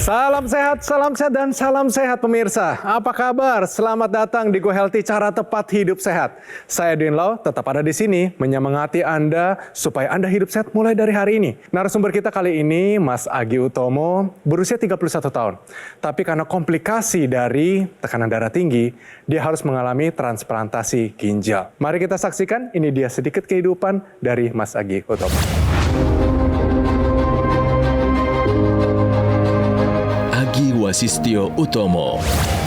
Salam sehat dan salam sehat pemirsa. Apa kabar? Selamat datang di Go Healthy, cara tepat hidup sehat. Saya Din Lau tetap ada di sini menyemangati Anda supaya Anda hidup sehat mulai dari hari ini. Narasumber kita kali ini Mas Agi Utomo, berusia 31 tahun. Tapi karena komplikasi dari tekanan darah tinggi, dia harus mengalami transplantasi ginjal. Mari kita saksikan, ini dia sedikit kehidupan dari Mas Agi Utomo. Agi Wasistio Utomo.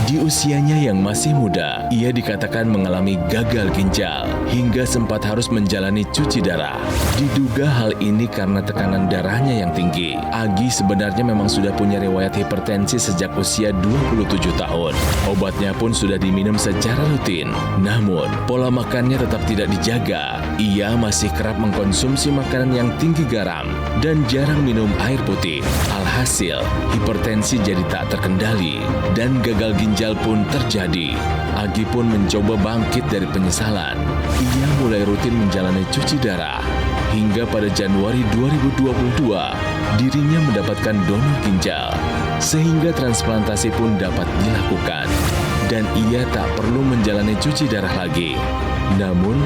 Di usianya yang masih muda, ia dikatakan mengalami gagal ginjal hingga sempat harus menjalani cuci darah. Diduga hal ini karena tekanan darahnya yang tinggi. Agi sebenarnya memang sudah punya riwayat hipertensi sejak usia 27 tahun. Obatnya pun sudah diminum secara rutin. Namun, pola makannya tetap tidak dijaga. Ia masih kerap mengkonsumsi makanan yang tinggi garam dan jarang minum air putih. Alhasil, hipertensi jadi tak terkendali dan gagal ginjal pun terjadi. Agi pun mencoba bangkit dari penyesalan. Ia mulai rutin menjalani cuci darah. Hingga pada Januari 2022, dirinya mendapatkan donor ginjal. Sehingga transplantasi pun dapat dilakukan. Dan ia tak perlu menjalani cuci darah lagi. Namun,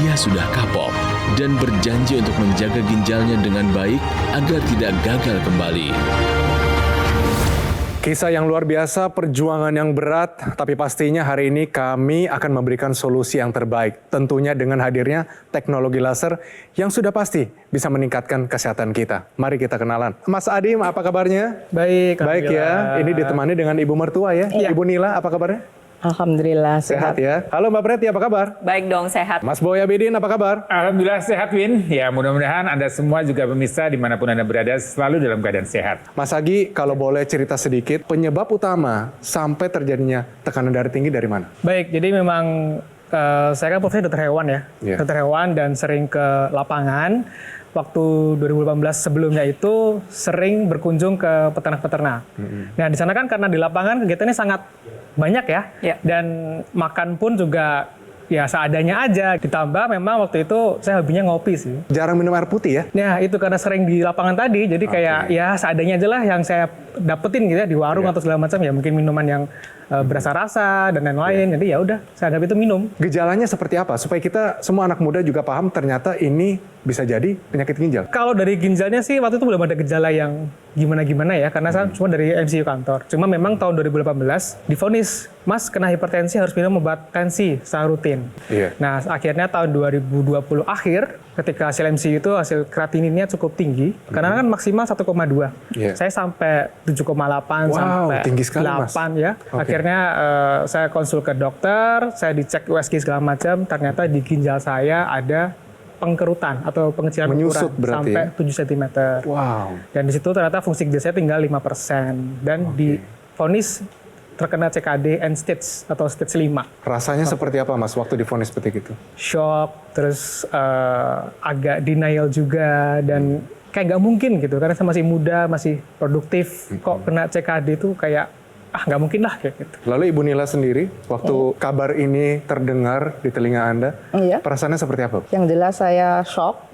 ia sudah kapok dan berjanji untuk menjaga ginjalnya dengan baik agar tidak gagal kembali. Kisah yang luar biasa, perjuangan yang berat, tapi pastinya hari ini kami akan memberikan solusi yang terbaik. Tentunya dengan hadirnya teknologi laser yang sudah pasti bisa meningkatkan kesehatan kita. Mari kita kenalan. Mas Adim, apa kabarnya? Baik, Baik ya, ini ditemani dengan Ibu Mertua ya. Iya. Ibu Nila, apa kabarnya? Alhamdulillah Sehat ya. Halo Mbak Preti, apa kabar? Baik dong, sehat. Mas Boy Abidin, apa kabar? Alhamdulillah sehat, Win. Ya, mudah-mudahan Anda semua juga pemirsa dimanapun Anda berada selalu dalam keadaan sehat. Mas Agi, kalau boleh cerita sedikit, penyebab utama sampai terjadinya tekanan darah tinggi dari mana? Baik, jadi memang saya kan profesinya dokter hewan ya. Iya. Dokter hewan dan sering ke lapangan. Waktu 2018 sebelumnya itu sering berkunjung ke peternak-peternak. Nah di sana kan karena di lapangan kegiatannya sangat banyak ya. Ya. Dan makan pun juga ya seadanya aja. Ditambah memang waktu itu saya hobinya ngopi sih. Jarang minum air putih ya? Nah itu karena sering di lapangan tadi, jadi kayak ya seadanya aja lah yang saya dapetin gitu ya di warung atau segala macam ya, mungkin minuman yang berasa-rasa dan lain-lain. Jadi ya udah saya anggap itu minum. Gejalanya seperti apa? Supaya kita semua anak muda juga paham ternyata ini bisa jadi penyakit ginjal. Kalau dari ginjalnya sih waktu itu belum ada gejala yang gimana-gimana ya, karena saya cuma dari MCU kantor. Cuma memang tahun 2018 divonis, Mas kena hipertensi harus minum obat tensi secara rutin. Iya. Nah akhirnya tahun 2020 akhir ketika hasil MCU itu hasil kreatininnya cukup tinggi, karena kan maksimal 1,2. Iya. Saya sampai 7,8 Wow, sampai tinggi sekali, 8 Mas. ya. Oke. Akhirnya saya konsul ke dokter, saya dicek USG segala macam, ternyata di ginjal saya ada pengkerutan atau pengecilan Menyusut ukuran berarti sampai ya? 7 cm. Wow. Dan di situ ternyata fungsi ginjal saya tinggal 5%, dan divonis terkena CKD end stage atau stage 5. Rasanya seperti apa Mas waktu divonis seperti itu? Shock, terus agak denial juga, dan kayak nggak mungkin gitu, karena saya masih muda, masih produktif, kok kena CKD itu kayak nggak mungkin lah kayak gitu. Lalu Ibu Nila sendiri, waktu kabar ini terdengar di telinga Anda, Iya. perasaannya seperti apa? Yang jelas saya shock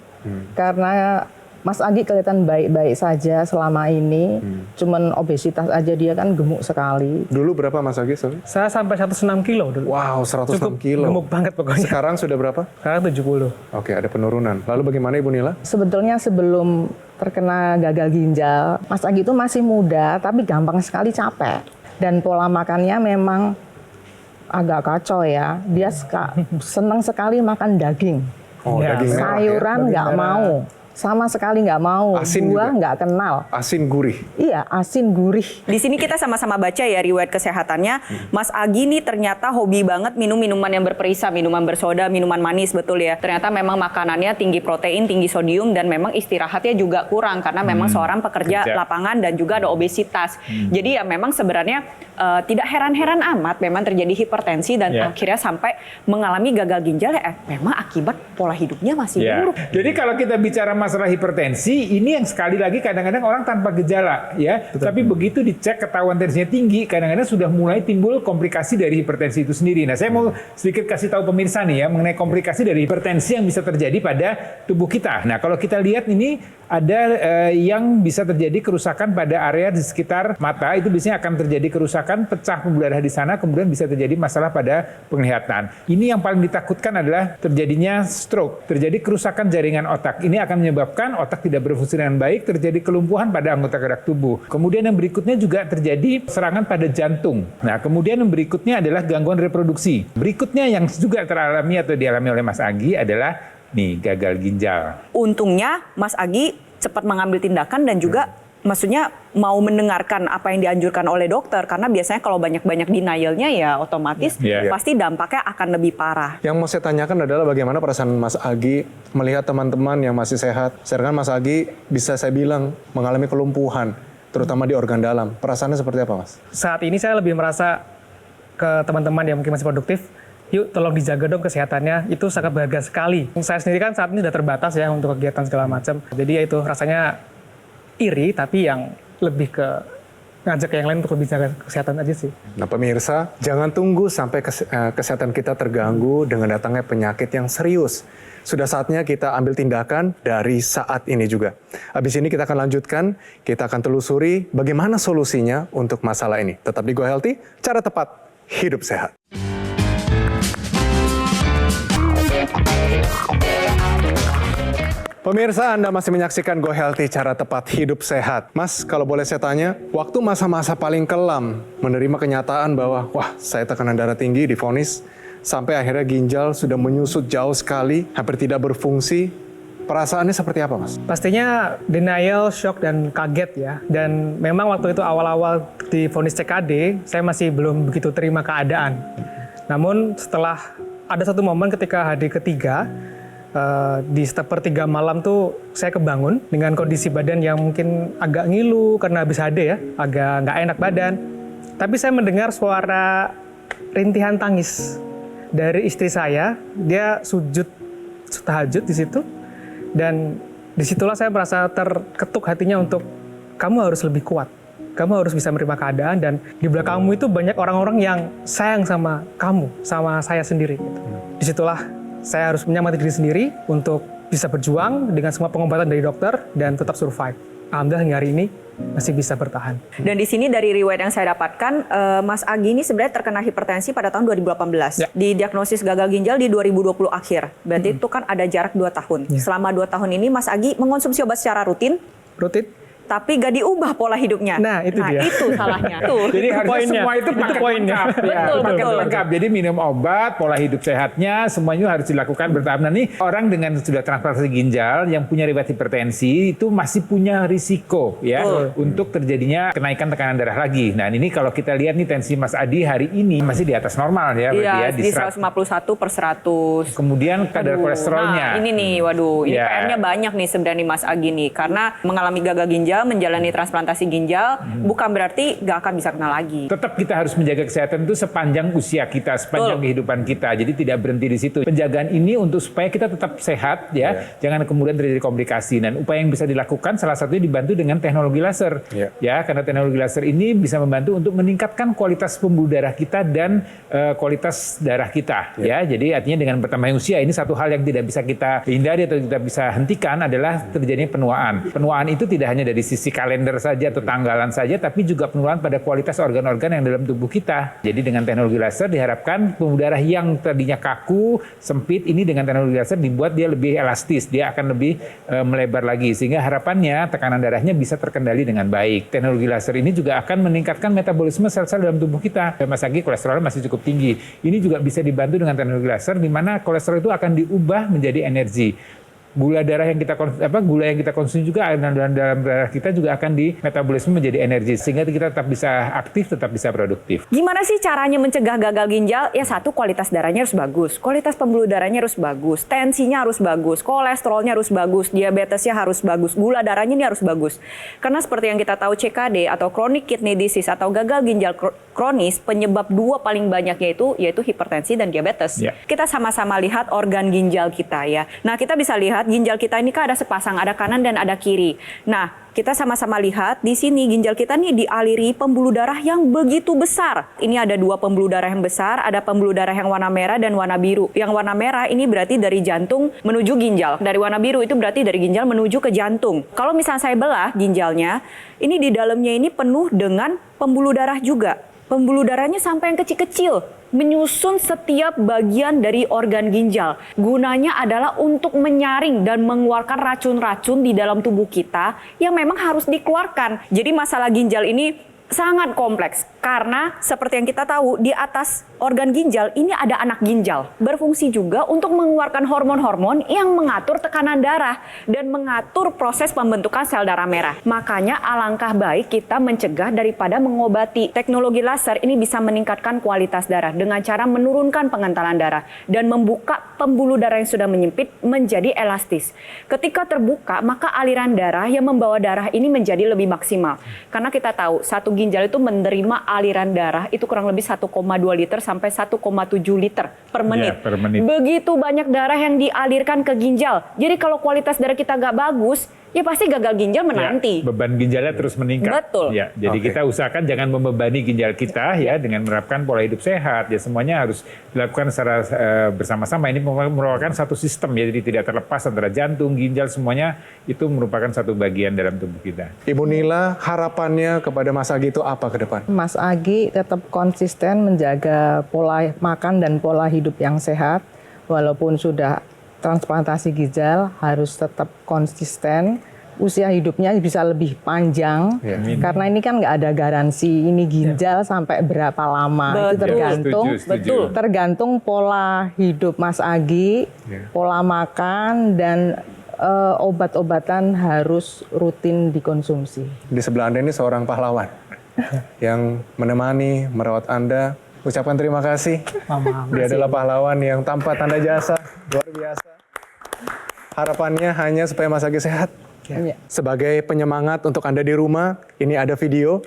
karena Mas Agi kelihatan baik-baik saja selama ini. Cuman obesitas aja dia kan gemuk sekali. Dulu berapa Mas Agi? Sorry? Saya sampai 106 kilo dulu. Wow, 106 Cukup kilo. gemuk banget pokoknya. Sekarang sudah berapa? Sekarang 70. Oke, ada penurunan. Lalu bagaimana Ibu Nila? Sebetulnya sebelum terkena gagal ginjal, Mas Agi itu masih muda tapi gampang sekali capek. Dan pola makannya memang agak kacau ya. Dia senang sekali makan daging. Oh, Ya, daging merah ya? Sayuran nggak mau. Sama sekali nggak mau. Asin Buah juga? nggak kenal. Asin gurih. Iya, asin gurih. Di sini kita sama-sama baca ya riwayat kesehatannya. Mas Agi nih ternyata hobi banget minum minuman yang berperisa, minuman bersoda, minuman manis, betul ya. Ternyata memang makanannya tinggi protein, tinggi sodium, dan memang istirahatnya juga kurang karena memang seorang pekerja lapangan dan juga ada obesitas. Jadi ya memang sebenarnya tidak heran-heran amat memang terjadi hipertensi dan akhirnya sampai mengalami gagal ginjal ya memang akibat pola hidupnya masih buruk. Jadi kalau kita bicara masalah hipertensi ini yang sekali lagi kadang-kadang orang tanpa gejala ya, tapi begitu dicek ketahuan tensinya tinggi, kadang-kadang sudah mulai timbul komplikasi dari hipertensi itu sendiri. Nah, saya mau sedikit kasih tahu pemirsa nih ya mengenai komplikasi dari hipertensi yang bisa terjadi pada tubuh kita. Nah, kalau kita lihat ini ada yang bisa terjadi kerusakan pada area di sekitar mata, itu biasanya akan terjadi kerusakan, pecah pembuluh darah di sana, kemudian bisa terjadi masalah pada penglihatan. Ini yang paling ditakutkan adalah terjadinya stroke, terjadi kerusakan jaringan otak. Ini akan menyebabkan otak tidak berfungsi dengan baik, terjadi kelumpuhan pada anggota gerak tubuh. Kemudian yang berikutnya juga terjadi serangan pada jantung. Nah, kemudian yang berikutnya adalah gangguan reproduksi. Berikutnya yang juga teralami atau dialami oleh Mas Agi adalah gagal ginjal. Untungnya Mas Agi cepat mengambil tindakan dan juga maksudnya mau mendengarkan apa yang dianjurkan oleh dokter, karena biasanya kalau banyak-banyak denialnya ya otomatis pasti dampaknya akan lebih parah. Yang mau saya tanyakan adalah bagaimana perasaan Mas Agi melihat teman-teman yang masih sehat. Sedangkan Mas Agi bisa saya bilang mengalami kelumpuhan, terutama di organ dalam. Perasaannya seperti apa, Mas? Saat ini saya lebih merasa ke teman-teman yang mungkin masih produktif, yuk tolong dijaga dong kesehatannya, itu sangat berharga sekali. Saya sendiri kan saat ini sudah terbatas ya untuk kegiatan segala macam. Jadi ya itu rasanya iri, tapi yang lebih ke ngajak yang lain untuk lebih jaga kesehatan aja sih. Nah pemirsa, jangan tunggu sampai kesehatan kita terganggu dengan datangnya penyakit yang serius. Sudah saatnya kita ambil tindakan dari saat ini juga. Habis ini kita akan lanjutkan, kita akan telusuri bagaimana solusinya untuk masalah ini. Tetap di Go Healthy, cara tepat hidup sehat. Pemirsa, Anda masih menyaksikan Go Healthy, cara tepat hidup sehat. Mas, kalau boleh saya tanya, waktu masa-masa paling kelam menerima kenyataan bahwa, wah, saya tekanan darah tinggi, divonis, sampai akhirnya ginjal sudah menyusut jauh sekali, hampir tidak berfungsi, perasaannya seperti apa, Mas? Pastinya denial, shock, dan kaget ya. Dan memang waktu itu awal-awal divonis CKD, saya masih belum begitu terima keadaan. Namun setelah ada satu momen ketika hari ketiga, di sepertiga malam tuh saya kebangun dengan kondisi badan yang mungkin agak ngilu karena habis HD ya, agak nggak enak badan. Tapi saya mendengar suara rintihan tangis dari istri saya. Dia sujud tahajud di situ, dan disitulah saya merasa terketuk hatinya untuk kamu harus lebih kuat, kamu harus bisa menerima keadaan, dan di belakangmu itu banyak orang-orang yang sayang sama kamu, sama saya sendiri. Gitu. Disitulah saya harus menyemangati diri sendiri untuk bisa berjuang dengan semua pengobatan dari dokter dan tetap survive. Alhamdulillah hingga hari ini masih bisa bertahan. Dan di sini dari riwayat yang saya dapatkan, Mas Agi ini sebenarnya terkena hipertensi pada tahun 2018. Ya. Didiagnosis gagal ginjal di 2020 akhir. Berarti itu kan ada jarak 2 tahun. Ya. Selama 2 tahun ini Mas Agi mengonsumsi obat secara rutin, tapi gak diubah pola hidupnya. Nah, itu dia. Itu salahnya. Tuh. Jadi harusnya poinnya. semua itu paket poinnya. lengkap. Ya, Betul, paket betul. lengkap. Jadi minum obat, pola hidup sehatnya, semuanya harus dilakukan bertahap. Nah, nih orang dengan sudah transplantasi ginjal yang punya riwayat hipertensi itu masih punya risiko ya untuk terjadinya kenaikan tekanan darah lagi. Nah, ini kalau kita lihat nih tensi Mas Adi hari ini masih di atas normal ya. Iya, berarti di 151/100. Kemudian kadar kolesterolnya. Nah, ini nih, waduh, ini Ya. PR-nya banyak nih sebenarnya Mas Agi nih. Karena mengalami gagal ginjal, menjalani transplantasi ginjal, bukan berarti gak akan bisa kena lagi. Tetap kita harus menjaga kesehatan itu sepanjang usia kita, sepanjang kehidupan kita. Jadi tidak berhenti di situ. Penjagaan ini untuk supaya kita tetap sehat ya, jangan kemudian terjadi komplikasi. Dan upaya yang bisa dilakukan salah satunya dibantu dengan teknologi laser. Ya, karena teknologi laser ini bisa membantu untuk meningkatkan kualitas pembuluh darah kita dan kualitas darah kita. Ya, jadi artinya dengan bertambahnya usia ini satu hal yang tidak bisa kita hindari atau kita bisa hentikan adalah terjadinya penuaan. Penuaan itu tidak hanya dari sisi kalender saja atau tanggalan saja, tapi juga penuaan pada kualitas organ-organ yang dalam tubuh kita. Jadi dengan teknologi laser diharapkan pembuluh darah yang tadinya kaku, sempit, ini dengan teknologi laser dibuat dia lebih elastis, dia akan lebih melebar lagi, sehingga harapannya tekanan darahnya bisa terkendali dengan baik. Teknologi laser ini juga akan meningkatkan metabolisme sel-sel dalam tubuh kita. Mas Agi kolesterol masih cukup tinggi. Ini juga bisa dibantu dengan teknologi laser, di mana kolesterol itu akan diubah menjadi energi. Gula darah yang kita konsumsi juga dalam darah kita juga akan di metabolisme menjadi energi, sehingga kita tetap bisa aktif, tetap bisa produktif. Gimana sih caranya mencegah gagal ginjal? Ya satu, kualitas darahnya harus bagus, kualitas pembuluh darahnya harus bagus, tensinya harus bagus, kolesterolnya harus bagus, diabetesnya harus bagus, gula darahnya ini harus bagus. Karena seperti yang kita tahu CKD atau chronic kidney disease atau gagal ginjal kronis, penyebab 2 paling banyaknya yaitu hipertensi dan diabetes. Kita sama-sama lihat organ ginjal kita ya. Nah, kita bisa lihat lihat ginjal kita ini kan ada sepasang, ada kanan dan ada kiri. Nah, kita sama-sama lihat di sini ginjal kita nih dialiri pembuluh darah yang begitu besar. Ini ada 2 pembuluh darah yang besar, ada pembuluh darah yang warna merah dan warna biru. Yang warna merah ini berarti dari jantung menuju ginjal. Dari warna biru itu berarti dari ginjal menuju ke jantung. Kalau misalnya saya belah ginjalnya, ini di dalamnya ini penuh dengan pembuluh darah juga. Pembuluh darahnya sampai yang kecil-kecil, menyusun setiap bagian dari organ ginjal. Gunanya adalah untuk menyaring dan mengeluarkan racun-racun di dalam tubuh kita yang memang harus dikeluarkan. Jadi masalah ginjal ini sangat kompleks karena seperti yang kita tahu di atas organ ginjal ini ada anak ginjal. Berfungsi juga untuk mengeluarkan hormon-hormon yang mengatur tekanan darah dan mengatur proses pembentukan sel darah merah. Makanya alangkah baik kita mencegah daripada mengobati. Teknologi laser ini bisa meningkatkan kualitas darah dengan cara menurunkan pengentalan darah dan membuka pembuluh darah yang sudah menyempit menjadi elastis. Ketika terbuka, maka aliran darah yang membawa darah ini menjadi lebih maksimal. Karena kita tahu satu ginjal itu menerima aliran darah itu kurang lebih 1,2 liter sampai 1,7 liter per menit. Ya, per menit. Begitu banyak darah yang dialirkan ke ginjal. Jadi kalau kualitas darah kita nggak bagus, ya pasti gagal ginjal menanti. Ya, beban ginjalnya terus meningkat. Betul. Ya, jadi kita usahakan jangan membebani ginjal kita ya dengan menerapkan pola hidup sehat. Ya semuanya harus dilakukan secara bersama-sama. Ini merupakan satu sistem ya, jadi tidak terlepas antara jantung, ginjal semuanya itu merupakan satu bagian dalam tubuh kita. Ibu Nila, harapannya kepada Mas Agi itu apa ke depan? Mas Agi tetap konsisten menjaga pola makan dan pola hidup yang sehat. Walaupun sudah transplantasi ginjal, harus tetap konsisten. Usia hidupnya bisa lebih panjang, karena ini kan nggak ada garansi ini ginjal sampai berapa lama. Itu tergantung, Setuju. tergantung pola hidup Mas Agi, pola makan dan obat-obatan harus rutin dikonsumsi. Di sebelah Anda ini seorang pahlawan yang menemani, merawat Anda. Ucapkan terima kasih. Dia adalah pahlawan yang tanpa tanda jasa. Luar biasa. Harapannya hanya supaya Mas Agi sehat. Sebagai penyemangat untuk Anda di rumah, ini ada video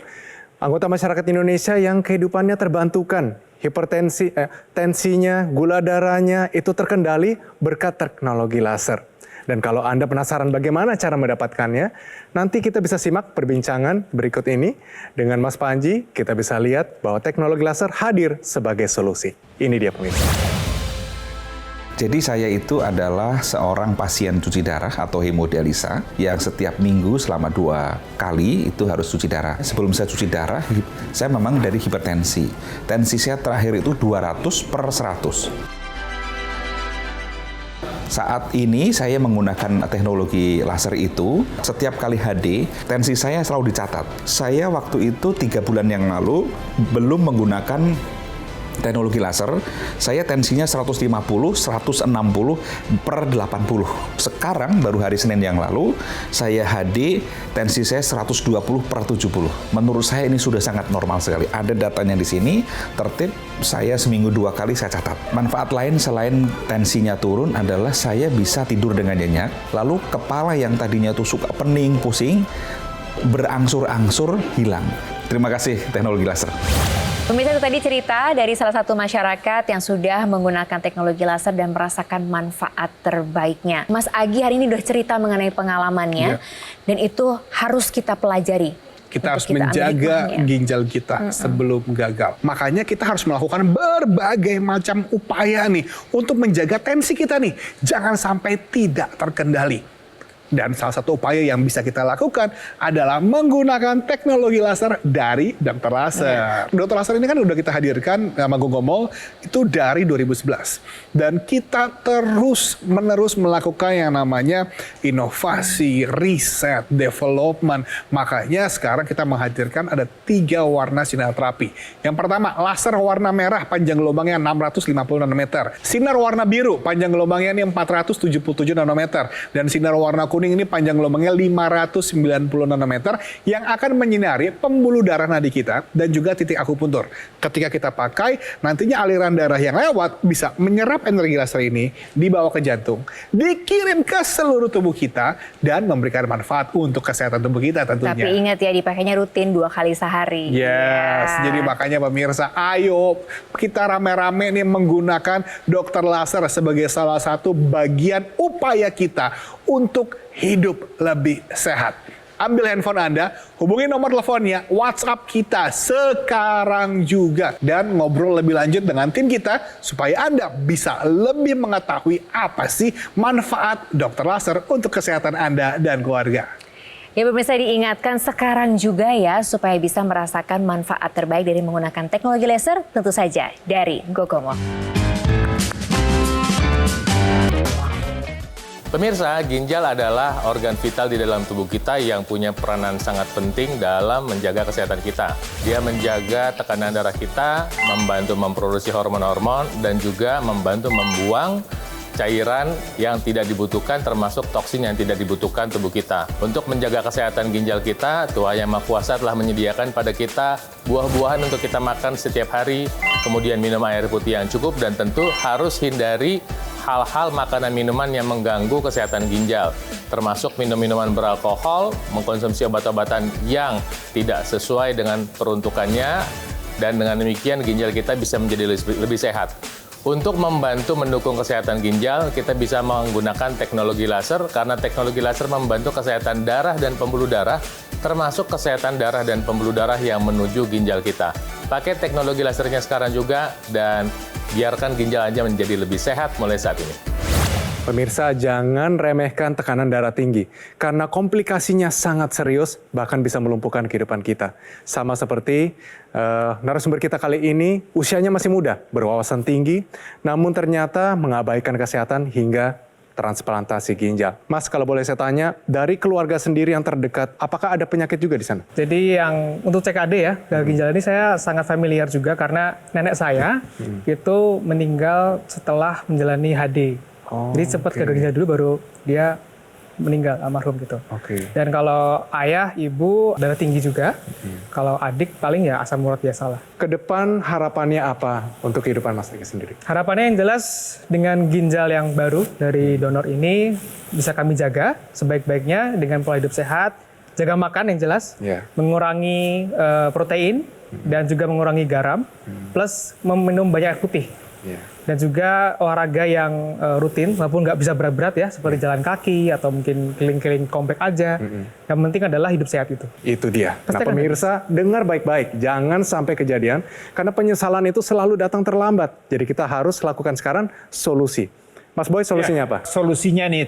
anggota masyarakat Indonesia yang kehidupannya terbantukan. Hipertensi, tensinya, gula darahnya itu terkendali berkat teknologi laser. Dan kalau Anda penasaran bagaimana cara mendapatkannya, nanti kita bisa simak perbincangan berikut ini. Dengan Mas Panji, kita bisa lihat bahwa teknologi laser hadir sebagai solusi. Ini dia pemirsa. Jadi saya itu adalah seorang pasien cuci darah atau hemodialisa yang setiap minggu selama 2 kali itu harus cuci darah. Sebelum saya cuci darah, saya memang dari hipertensi. Tensi saya terakhir itu 200/100. Saat ini saya menggunakan teknologi laser itu, setiap kali HD, tensi saya selalu dicatat. Saya waktu itu 3 bulan yang lalu belum menggunakan teknologi laser, saya tensinya 150/160/80. Sekarang baru hari Senin yang lalu, saya HD, tensi saya 120/70. Menurut saya ini sudah sangat normal sekali. Ada datanya di sini, tertib, saya seminggu 2 kali saya catat. Manfaat lain selain tensinya turun adalah saya bisa tidur dengan nyenyak, lalu kepala yang tadinya tuh suka pening, pusing, berangsur-angsur hilang. Terima kasih teknologi laser. Pemirsa, itu tadi cerita dari salah satu masyarakat yang sudah menggunakan teknologi laser dan merasakan manfaat terbaiknya. Mas Agi hari ini udah cerita mengenai pengalamannya, dan itu harus kita pelajari. Kita harus menjaga ginjal kita sebelum gagal. Makanya kita harus melakukan berbagai macam upaya nih untuk menjaga tensi kita nih. Jangan sampai tidak terkendali. Dan salah satu upaya yang bisa kita lakukan adalah menggunakan teknologi laser dari Dr. Laser. Dr. Laser ini kan udah kita hadirkan sama Gogomol itu dari 2011. Dan kita terus-menerus melakukan yang namanya inovasi, riset, development. Makanya sekarang kita menghadirkan ada 3 warna sinar terapi. Yang pertama, laser warna merah panjang gelombangnya 650 nanometer. Sinar warna biru panjang gelombangnya ini 477 nanometer. Dan sinar warna kuning kuning ini panjang gelombangnya 590 nanometer yang akan menyinari pembuluh darah nadi kita dan juga titik akupuntur. Ketika kita pakai, nantinya aliran darah yang lewat bisa menyerap energi laser ini, dibawa ke jantung, dikirim ke seluruh tubuh kita, dan memberikan manfaat untuk kesehatan tubuh kita tentunya. Tapi ingat ya, dipakainya rutin 2 kali sehari. Yes, Ya. jadi makanya pemirsa, ayo kita rame-rame nih menggunakan dokter laser sebagai salah satu bagian upaya kita untuk hidup lebih sehat. Ambil handphone Anda, hubungi nomor teleponnya, WhatsApp kita sekarang juga. Dan ngobrol lebih lanjut dengan tim kita supaya Anda bisa lebih mengetahui apa sih manfaat dokter laser untuk kesehatan Anda dan keluarga. Ya pemirsa, diingatkan sekarang juga ya supaya bisa merasakan manfaat terbaik dari menggunakan teknologi laser, tentu saja dari Gogomo. Pemirsa, ginjal adalah organ vital di dalam tubuh kita yang punya peranan sangat penting dalam menjaga kesehatan kita. Dia menjaga tekanan darah kita, membantu memproduksi hormon-hormon, dan juga membantu membuang cairan yang tidak dibutuhkan, termasuk toksin yang tidak dibutuhkan tubuh kita. Untuk menjaga kesehatan ginjal kita, Tuhan Yang Maha Kuasa telah menyediakan pada kita buah-buahan untuk kita makan setiap hari, kemudian minum air putih yang cukup, dan tentu harus hindari hal-hal makanan minuman yang mengganggu kesehatan ginjal, termasuk minum-minuman beralkohol, mengkonsumsi obat-obatan yang tidak sesuai dengan peruntukannya, dan dengan demikian ginjal kita bisa menjadi lebih sehat. Untuk membantu mendukung kesehatan ginjal, kita bisa menggunakan teknologi laser, karena teknologi laser membantu kesehatan darah dan pembuluh darah, termasuk kesehatan darah dan pembuluh darah yang menuju ginjal kita. Pakai teknologi lasernya sekarang juga, dan biarkan ginjal Anda menjadi lebih sehat mulai saat ini. Pemirsa, jangan remehkan tekanan darah tinggi, karena komplikasinya sangat serius, bahkan bisa melumpuhkan kehidupan kita. Sama seperti narasumber kita kali ini, usianya masih muda, berwawasan tinggi, namun ternyata mengabaikan kesehatan hingga transplantasi ginjal. Mas, kalau boleh saya tanya, dari keluarga sendiri yang terdekat, apakah ada penyakit juga di sana? Jadi yang untuk CKD ya, gagal ginjal ini saya sangat familiar juga karena nenek saya itu meninggal setelah menjalani HD. Jadi sempat gagal ginjal dulu baru dia meninggal, almarhum gitu. Dan kalau ayah, ibu darah tinggi juga. Kalau adik paling ya asam urat biasa lah. Ke depan harapannya apa untuk kehidupan Mas Agi sendiri? Harapannya yang jelas dengan ginjal yang baru dari donor ini bisa kami jaga sebaik-baiknya dengan pola hidup sehat, jaga makan yang jelas, mengurangi protein dan juga mengurangi garam, plus meminum banyak air putih. Dan juga olahraga yang rutin, walaupun nggak bisa berat-berat ya, seperti jalan kaki atau mungkin keliling-keliling komplek aja. Yang penting adalah hidup sehat itu. Itu dia. Nah pemirsa, dengar baik-baik. Jangan sampai kejadian, karena penyesalan itu selalu datang terlambat. Jadi kita harus lakukan sekarang solusi. Mas Boy, solusinya apa? Solusinya nih,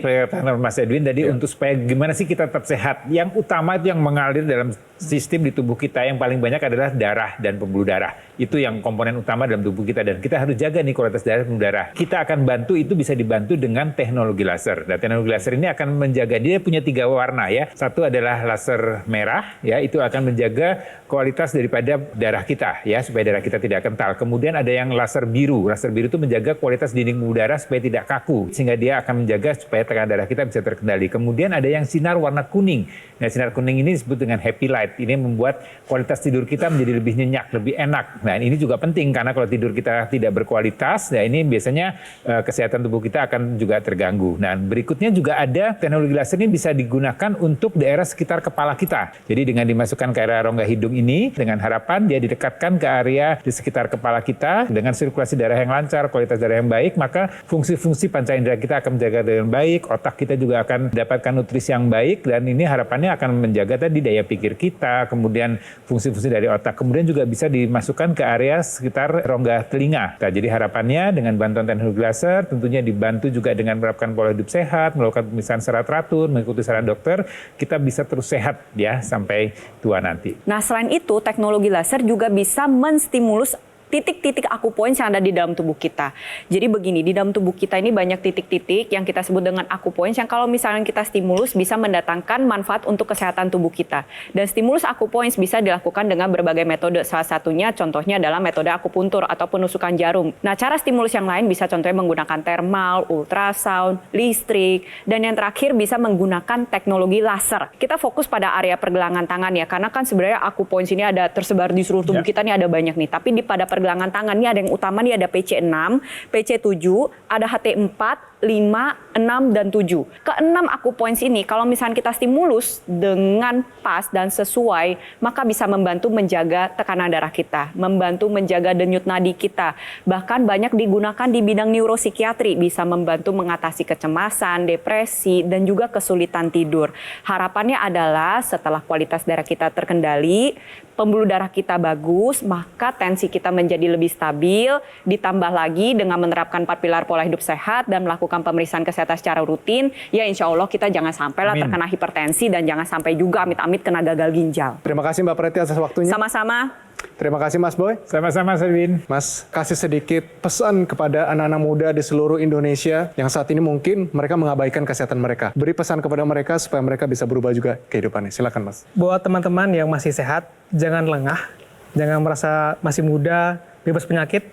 Mas Edwin, tadi untuk supaya gimana sih kita tetap sehat. Yang utama itu yang mengalir dalam sistem di tubuh kita yang paling banyak adalah darah dan pembuluh darah. Itu yang komponen utama dalam tubuh kita, dan kita harus jaga nih kualitas darah dan pembuluh darah. Kita akan bantu, itu bisa dibantu dengan teknologi laser. Dan teknologi laser ini akan menjaga, dia punya 3 warna ya. Satu adalah laser merah, ya, itu akan menjaga kualitas daripada darah kita ya, supaya darah kita tidak kental. Kemudian ada yang laser biru. Laser biru itu menjaga kualitas dinding pembuluh darah supaya tidak kaku, sehingga dia akan menjaga supaya tekanan darah kita bisa terkendali. Kemudian ada yang sinar warna kuning. Nah, sinar kuning ini disebut dengan happy light. Ini membuat kualitas tidur kita menjadi lebih nyenyak, lebih enak. Nah, ini juga penting karena kalau tidur kita tidak berkualitas, nah ini biasanya kesehatan tubuh kita akan juga terganggu. Nah, berikutnya juga ada teknologi laser ini bisa digunakan untuk daerah sekitar kepala kita. Jadi dengan dimasukkan ke area rongga hidung ini, dengan harapan dia didekatkan ke area di sekitar kepala kita, dengan sirkulasi darah yang lancar, kualitas darah yang baik, maka fungsi-fungsi panca indera kita akan menjaga dengan baik, otak kita juga akan mendapatkan nutrisi yang baik, dan ini harapannya akan menjaga tadi daya pikir kita, kemudian fungsi-fungsi dari otak, kemudian juga bisa dimasukkan ke area sekitar rongga telinga. Nah, jadi harapannya dengan bantuan teknologi laser, tentunya dibantu juga dengan menerapkan pola hidup sehat, melakukan pemeriksaan secara teratur, mengikuti saran dokter, kita bisa terus sehat ya sampai tua nanti. Nah, selain itu teknologi laser juga bisa menstimulus titik-titik akupoints yang ada di dalam tubuh kita. Jadi begini, di dalam tubuh kita ini banyak titik-titik yang kita sebut dengan akupoints yang kalau misalnya kita stimulus bisa mendatangkan manfaat untuk kesehatan tubuh kita. Dan stimulus akupoints bisa dilakukan dengan berbagai metode. Salah satunya contohnya adalah metode akupuntur atau penusukan jarum. Nah, cara stimulus yang lain bisa contohnya menggunakan thermal, ultrasound, listrik, dan yang terakhir bisa menggunakan teknologi laser. Kita fokus pada area pergelangan tangan ya, karena kan sebenarnya akupoints ini ada tersebar di seluruh tubuh kita nih, ada banyak nih. Tapi pada pergelangan tangan ini ada yang utama nih, ada PC6, PC7, ada HT4, 5, 6, dan 7. Keenam akupoints ini kalau misalnya kita stimulus dengan pas dan sesuai, maka bisa membantu menjaga tekanan darah kita, membantu menjaga denyut nadi kita. Bahkan banyak digunakan di bidang neuropsikiatri, bisa membantu mengatasi kecemasan, depresi, dan juga kesulitan tidur. Harapannya adalah setelah kualitas darah kita terkendali, pembuluh darah kita bagus, maka tensi kita menjadi lebih stabil, ditambah lagi dengan menerapkan 4 pilar pola hidup sehat dan melakukan pemeriksaan kesehatan secara rutin, ya insya Allah kita jangan sampailah terkena hipertensi dan jangan sampai juga amit-amit kena gagal ginjal. Terima kasih Mbak Preti atas waktunya. Sama-sama. Terima kasih Mas Boy. Sama-sama, Selvin. Mas, kasih sedikit pesan kepada anak-anak muda di seluruh Indonesia yang saat ini mungkin mereka mengabaikan kesehatan mereka. Beri pesan kepada mereka supaya mereka bisa berubah juga kehidupannya. Silakan Mas. Buat teman-teman yang masih sehat, jangan lengah, jangan merasa masih muda, bebas penyakit.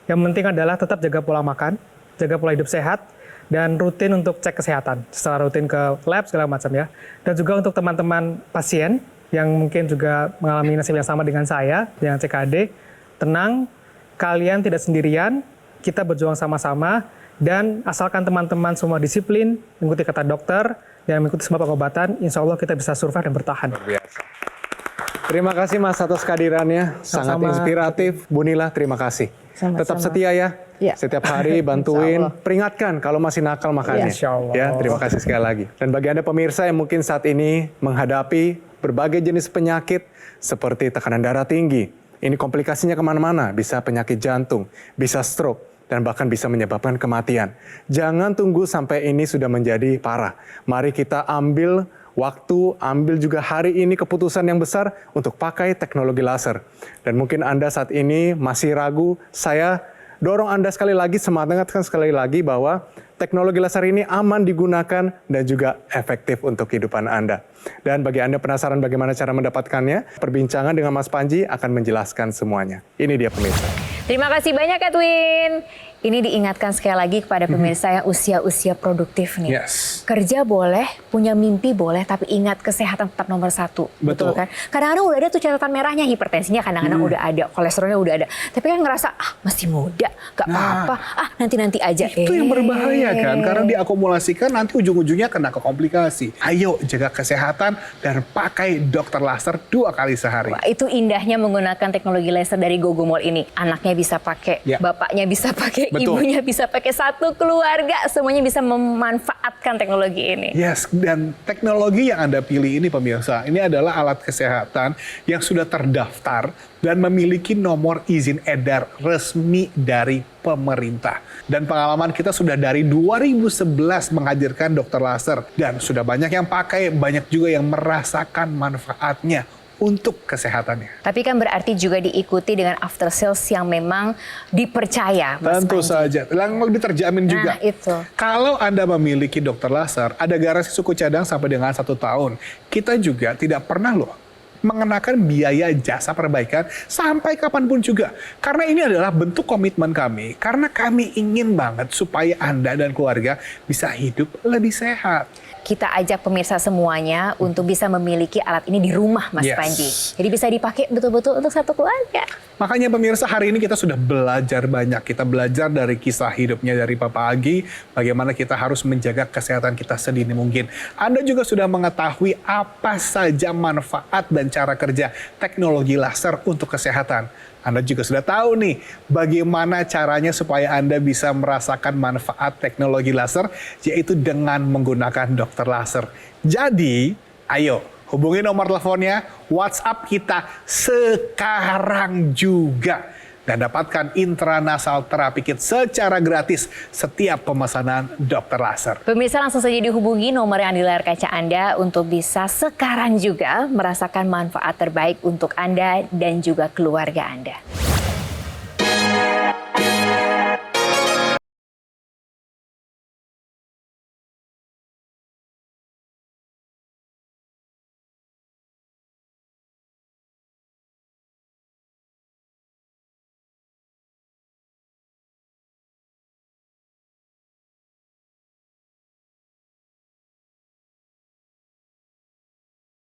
Yang penting adalah tetap jaga pola makan, jaga pola hidup sehat, dan rutin untuk cek kesehatan. Setelah rutin ke lab segala macam ya. Dan juga untuk teman-teman pasien yang mungkin juga mengalami nasib yang sama dengan saya, dengan CKD, tenang, kalian tidak sendirian, kita berjuang sama-sama, dan asalkan teman-teman semua disiplin, mengikuti kata dokter, dan mengikuti semua pengobatan, insya Allah kita bisa survive dan bertahan. Terima kasih Mas atas kehadirannya, sangat Sama-sama. inspiratif. Bu Nila, terima kasih. Sama-sama. Tetap setia ya. Ya. Setiap hari bantuin, Insya Allah. peringatkan kalau masih nakal makannya. Insya Allah. Ya, terima kasih sekali lagi. Dan bagi Anda pemirsa yang mungkin saat ini menghadapi berbagai jenis penyakit seperti tekanan darah tinggi, ini komplikasinya kemana-mana, bisa penyakit jantung, bisa stroke, dan bahkan bisa menyebabkan kematian. Jangan tunggu sampai ini sudah menjadi parah. Mari kita ambil waktu, ambil juga hari ini keputusan yang besar untuk pakai teknologi laser. Dan mungkin Anda saat ini masih ragu, saya dorong Anda sekali lagi, semangatkan sekali lagi bahwa teknologi laser ini aman digunakan dan juga efektif untuk kehidupan Anda. Dan bagi Anda penasaran bagaimana cara mendapatkannya, perbincangan dengan Mas Panji akan menjelaskan semuanya. Ini dia pemirsa. Terima kasih banyak Edwin. Ini diingatkan sekali lagi kepada pemirsa yang usia-usia produktif nih. Yes. Kerja boleh, punya mimpi boleh, tapi ingat kesehatan tetap nomor 1. Betul. Kan? Kadang-kadang udah ada tuh catatan merahnya, hipertensinya kadang-kadang udah ada, kolesterolnya udah ada. Tapi kan ngerasa, masih muda, gak apa-apa, nanti-nanti aja. Itu yang berbahaya kan, karena diakumulasikan nanti ujung-ujungnya kena ke komplikasi. Ayo jaga kesehatan dan pakai dokter laser 2 kali sehari. Wah, itu indahnya menggunakan teknologi laser dari Gogomol ini. Anaknya bisa pakai, Ya. bapaknya bisa pakai, Betul. ibunya bisa pakai, satu keluarga semuanya bisa memanfaatkan teknologi ini. Yes, dan teknologi yang Anda pilih ini pemirsa, ini adalah alat kesehatan yang sudah terdaftar dan memiliki nomor izin edar resmi dari pemerintah. Dan pengalaman kita sudah dari 2011 menghadirkan dokter laser. Dan sudah banyak yang pakai, banyak juga yang merasakan manfaatnya untuk kesehatannya. Tapi kan berarti juga diikuti dengan after sales yang memang dipercaya, Mas Tentu Panji. saja, lebih terjamin juga. Nah, itu. Kalau Anda memiliki dokter laser, ada garansi suku cadang sampai dengan 1 tahun. Kita juga tidak pernah loh mengenakan biaya jasa perbaikan sampai kapanpun juga. Karena ini adalah bentuk komitmen kami. Karena kami ingin banget supaya Anda dan keluarga bisa hidup lebih sehat. Kita ajak pemirsa semuanya untuk bisa memiliki alat ini di rumah, Mas Yes. Panji. Jadi bisa dipakai betul-betul untuk satu keluarga. Makanya pemirsa, hari ini kita sudah belajar banyak. Kita belajar dari kisah hidupnya dari Papa Agi, bagaimana kita harus menjaga kesehatan kita sedini mungkin. Anda juga sudah mengetahui apa saja manfaat dan cara kerja teknologi laser untuk kesehatan. Anda juga sudah tahu nih bagaimana caranya supaya Anda bisa merasakan manfaat teknologi laser, yaitu dengan menggunakan dokter laser. Jadi, ayo hubungi nomor teleponnya, WhatsApp kita sekarang juga. Dan dapatkan intranasal terapi kit secara gratis setiap pemesanan dokter laser. Pemirsa langsung saja dihubungi nomor yang di layar kaca Anda untuk bisa sekarang juga merasakan manfaat terbaik untuk Anda dan juga keluarga Anda.